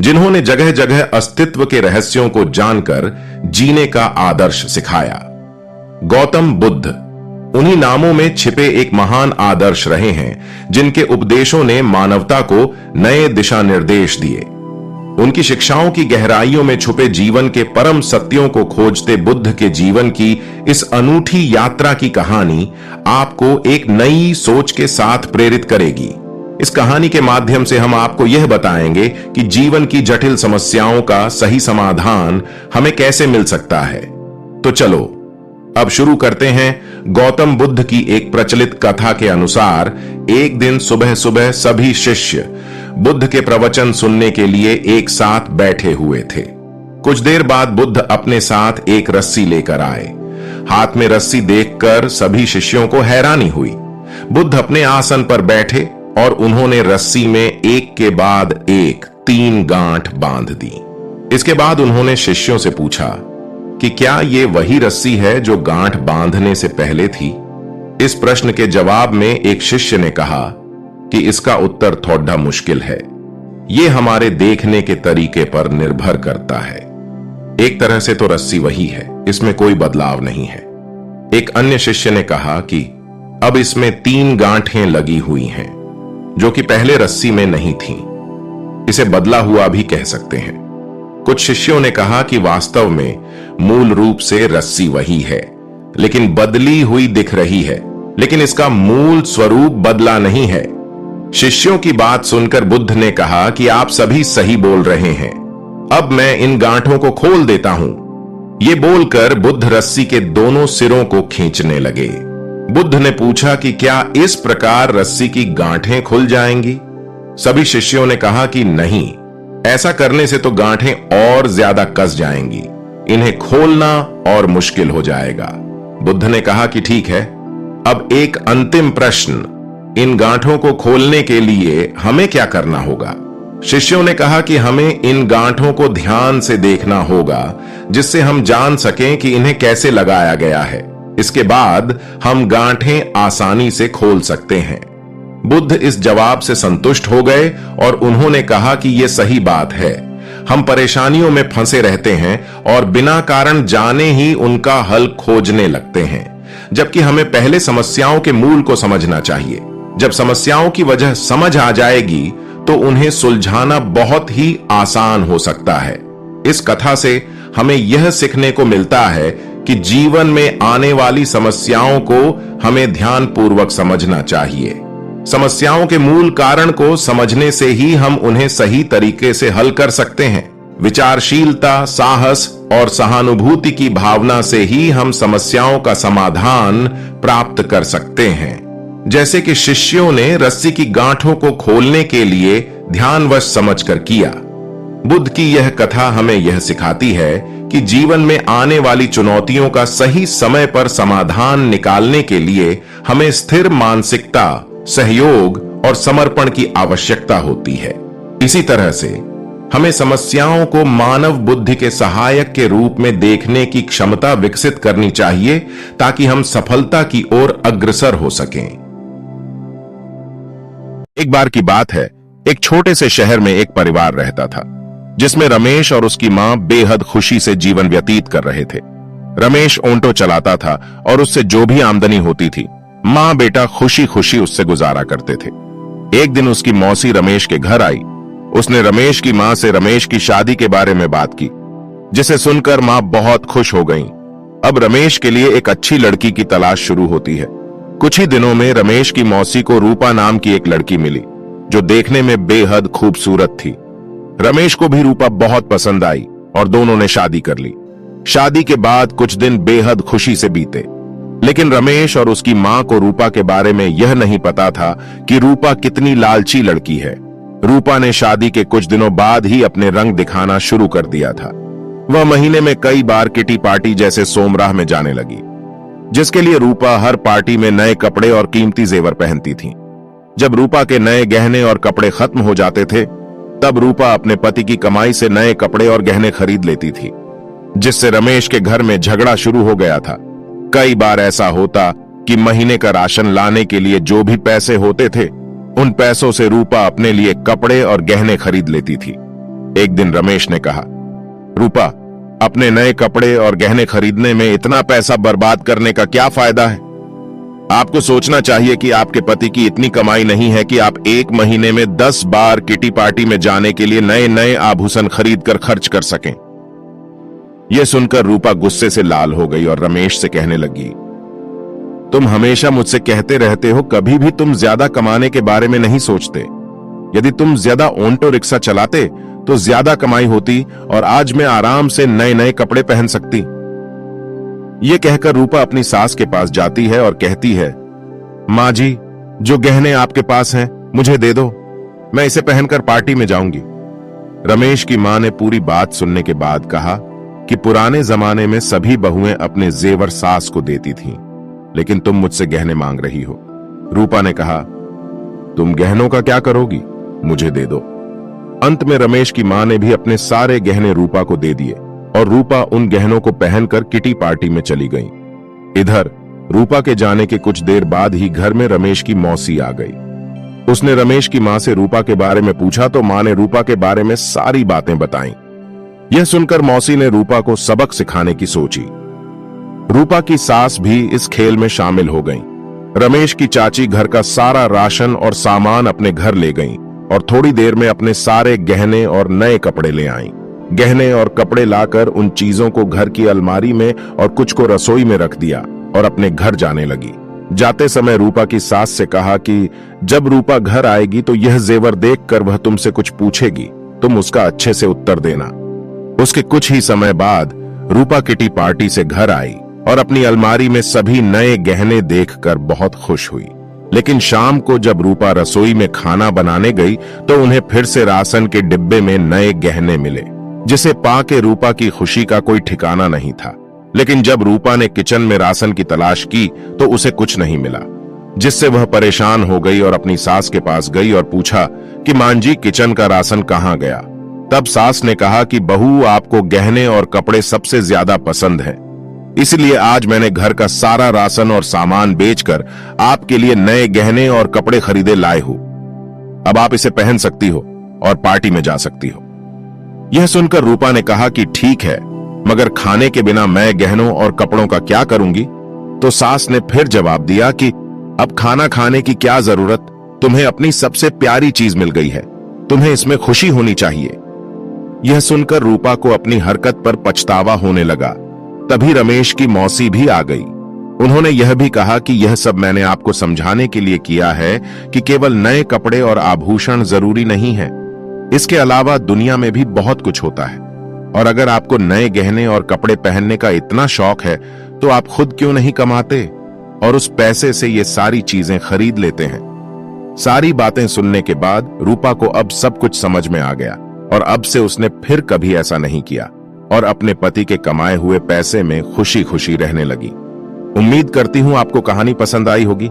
जिन्होंने जगह जगह अस्तित्व के रहस्यों को जानकर जीने का आदर्श सिखाया। गौतम बुद्ध उन्हीं नामों में छिपे एक महान आदर्श रहे हैं, जिनके उपदेशों ने मानवता को नए दिशा निर्देश दिए। उनकी शिक्षाओं की गहराइयों में छुपे जीवन के परम सत्यों को खोजते बुद्ध के जीवन की इस अनूठी यात्रा की कहानी आपको एक नई सोच के साथ प्रेरित करेगी। इस कहानी के माध्यम से हम आपको यह बताएंगे कि जीवन की जटिल समस्याओं का सही समाधान हमें कैसे मिल सकता है। तो चलो अब शुरू करते हैं। गौतम बुद्ध की एक प्रचलित कथा के अनुसार एक दिन सुबह सुबह सभी शिष्य बुद्ध के प्रवचन सुनने के लिए एक साथ बैठे हुए थे। कुछ देर बाद बुद्ध अपने साथ एक रस्सी लेकर आए। हाथ में रस्सी देखकर सभी शिष्यों को हैरानी हुई। बुद्ध अपने आसन पर बैठे और उन्होंने रस्सी में एक के बाद एक 3 गांठ बांध दी। इसके बाद उन्होंने शिष्यों से पूछा कि क्या ये वही रस्सी है जो गांठ बांधने से पहले थी। इस प्रश्न के जवाब में एक शिष्य ने कहा कि इसका उत्तर थोड़ा मुश्किल है। यह हमारे देखने के तरीके पर निर्भर करता है। एक तरह से तो रस्सी वही है, इसमें कोई बदलाव नहीं है। एक अन्य शिष्य ने कहा कि अब इसमें 3 गांठें लगी हुई हैं, जो कि पहले रस्सी में नहीं थीं। इसे बदला हुआ भी कह सकते हैं। कुछ शिष्यों ने कहा कि वास्तव में मूल रूप से रस्सी वही है, लेकिन बदली हुई दिख रही है, लेकिन इसका मूल स्वरूप बदला नहीं है। शिष्यों की बात सुनकर बुद्ध ने कहा कि आप सभी सही बोल रहे हैं, अब मैं इन गांठों को खोल देता हूं। ये बोलकर बुद्ध रस्सी के दोनों सिरों को खींचने लगे। बुद्ध ने पूछा कि क्या इस प्रकार रस्सी की गांठें खुल जाएंगी। सभी शिष्यों ने कहा कि नहीं, ऐसा करने से तो गांठें और ज्यादा कस जाएंगी, इन्हें खोलना और मुश्किल हो जाएगा। बुद्ध ने कहा कि ठीक है, अब एक अंतिम प्रश्न, इन गांठों को खोलने के लिए हमें क्या करना होगा। शिष्यों ने कहा कि हमें इन गांठों को ध्यान से देखना होगा, जिससे हम जान सकें कि इन्हें कैसे लगाया गया है। इसके बाद हम गांठें आसानी से खोल सकते हैं। बुद्ध इस जवाब से संतुष्ट हो गए और उन्होंने कहा कि यह सही बात है। हम परेशानियों में फंसे रहते हैं और बिना कारण जाने ही उनका हल खोजने लगते हैं, जबकि हमें पहले समस्याओं के मूल को समझना चाहिए। जब समस्याओं की वजह समझ आ जाएगी तो उन्हें सुलझाना बहुत ही आसान हो सकता है। इस कथा से हमें यह सीखने को मिलता है कि जीवन में आने वाली समस्याओं को हमें ध्यानपूर्वक समझना चाहिए। समस्याओं के मूल कारण को समझने से ही हम उन्हें सही तरीके से हल कर सकते हैं। विचारशीलता, साहस और सहानुभूति की भावना से ही हम समस्याओं का समाधान प्राप्त कर सकते हैं। जैसे कि शिष्यों ने रस्सी की गांठों को खोलने के लिए ध्यानवश समझकर किया। बुद्ध की यह कथा हमें यह सिखाती है कि जीवन में आने वाली चुनौतियों का सही समय पर समाधान निकालने के लिए हमें स्थिर मानसिकता, सहयोग और समर्पण की आवश्यकता होती है। इसी तरह से हमें समस्याओं को मानव बुद्धि के सहायक के रूप में देखने की क्षमता विकसित करनी चाहिए, ताकि हम सफलता की ओर अग्रसर हो सकें। एक बार की बात है, एक छोटे से शहर में एक परिवार रहता था, जिसमें रमेश और उसकी मां बेहद खुशी से जीवन व्यतीत कर रहे थे। रमेश ऑटो चलाता था और उससे जो भी आमदनी होती थी, मां बेटा खुशी खुशी उससे गुजारा करते थे। एक दिन उसकी मौसी रमेश के घर आई। उसने रमेश की मां से रमेश की शादी के बारे में बात की, जिसे सुनकर मां बहुत खुश हो गईं। अब रमेश के लिए एक अच्छी लड़की की तलाश शुरू होती है। कुछ ही दिनों में रमेश की मौसी को रूपा नाम की एक लड़की मिली, जो देखने में बेहद खूबसूरत थी। रमेश को भी रूपा बहुत पसंद आई और दोनों ने शादी कर ली। शादी के बाद कुछ दिन बेहद खुशी से बीते, लेकिन रमेश और उसकी मां को रूपा के बारे में यह नहीं पता था कि रूपा कितनी लालची लड़की है। रूपा ने शादी के कुछ दिनों बाद ही अपने रंग दिखाना शुरू कर दिया था। वह महीने में कई बार किटी पार्टी जैसे सोमराह में जाने लगी, जिसके लिए रूपा हर पार्टी में नए कपड़े और कीमती जेवर पहनती थी। जब रूपा के नए गहने और कपड़े खत्म हो जाते थे, तब रूपा अपने पति की कमाई से नए कपड़े और गहने खरीद लेती थी, जिससे रमेश के घर में झगड़ा शुरू हो गया था। कई बार ऐसा होता कि महीने का राशन लाने के लिए जो भी पैसे होते थे, उन पैसों से रूपा अपने लिए कपड़े और गहने खरीद लेती थी। एक दिन रमेश ने कहा, रूपा, अपने नए कपड़े और गहने खरीदने में इतना पैसा बर्बाद करने का क्या फायदा है? आपको सोचना चाहिए कि आपके पति की इतनी कमाई नहीं है कि आप एक महीने में 10 बार किटी पार्टी में जाने के लिए नए नए आभूषण खरीद कर खर्च कर सकें। यह सुनकर रूपा गुस्से से लाल हो गई और रमेश से कहने लगी, तुम हमेशा मुझसे कहते रहते हो, कभी भी तुम ज्यादा कमाने के बारे में नहीं सोचते। यदि तुम ज्यादा ऑटो रिक्शा चलाते तो ज्यादा कमाई होती और आज मैं आराम से नए नए कपड़े पहन सकती। यह कहकर रूपा अपनी सास के पास जाती है और कहती है, मां जी, जो गहने आपके पास हैं मुझे दे दो, मैं इसे पहनकर पार्टी में जाऊंगी। रमेश की मां ने पूरी बात सुनने के बाद कहा कि पुराने जमाने में सभी बहुएं अपने जेवर सास को देती थीं, लेकिन तुम मुझसे गहने मांग रही हो। रूपा ने कहा, तुम गहनों का क्या करोगी, मुझे दे दो। अंत में रमेश की मां ने भी अपने सारे गहने रूपा को दे दिए और रूपा उन गहनों को पहनकर किटी पार्टी में चली गई। इधर रूपा के जाने के कुछ देर बाद ही घर में रमेश की मौसी आ गई। उसने रमेश की मां से रूपा के बारे में पूछा तो मां ने रूपा के बारे में सारी बातें बताईं। यह सुनकर मौसी ने रूपा को सबक सिखाने की सोची। रूपा की सास भी इस खेल में शामिल हो गईं। रमेश की चाची घर का सारा राशन और सामान अपने घर ले गईं और थोड़ी देर में अपने सारे गहने और नए कपड़े ले आईं। गहने और कपड़े लाकर उन चीजों को घर की अलमारी में और कुछ को रसोई में रख दिया और अपने घर जाने लगी। जाते समय रूपा की सास से कहा कि जब रूपा घर आएगी तो यह जेवर देखकर वह तुमसे कुछ पूछेगी, तुम उसका अच्छे से उत्तर देना। उसके कुछ ही समय बाद रूपा किटी पार्टी से घर आई और अपनी अलमारी में सभी नए गहने देखकर बहुत खुश हुई। लेकिन शाम को जब रूपा रसोई में खाना बनाने गई तो उन्हें फिर से राशन के डिब्बे में नए गहने मिले, जिसे पाके रूपा की खुशी का कोई ठिकाना नहीं था। लेकिन जब रूपा ने किचन में राशन की तलाश की तो उसे कुछ नहीं मिला, जिससे वह परेशान हो गई और अपनी सास के पास गई और पूछा कि मां जी, किचन का राशन कहां गया? तब सास ने कहा कि बहू, आपको गहने और कपड़े सबसे ज्यादा पसंद है, इसलिए आज मैंने घर का सारा राशन और सामान बेचकर आपके लिए नए गहने और कपड़े खरीदे लाए हूं। अब आप इसे पहन सकती हो और पार्टी में जा सकती हो। यह सुनकर रूपा ने कहा कि ठीक है, मगर खाने के बिना मैं गहनों और कपड़ों का क्या करूंगी? तो सास ने फिर जवाब दिया कि अब खाना खाने की क्या जरूरत, तुम्हें अपनी सबसे प्यारी चीज मिल गई है, तुम्हें इसमें खुशी होनी चाहिए। यह सुनकर रूपा को अपनी हरकत पर पछतावा होने लगा। तभी रमेश की मौसी भी आ गई। उन्होंने यह भी कहा कि यह सब मैंने आपको समझाने के लिए किया है कि केवल नए कपड़े और आभूषण जरूरी नहीं है, इसके अलावा दुनिया में भी बहुत कुछ होता है। और अगर आपको नए गहने और कपड़े पहनने का इतना शौक है तो आप खुद क्यों नहीं कमाते और उस पैसे से ये सारी चीजें खरीद लेते हैं। सारी बातें सुनने के बाद रूपा को अब सब कुछ समझ में आ गया और अब से उसने फिर कभी ऐसा नहीं किया और अपने पति के कमाए हुए पैसे में खुशी खुशी रहने लगी। उम्मीद करती हूं आपको कहानी पसंद आई होगी।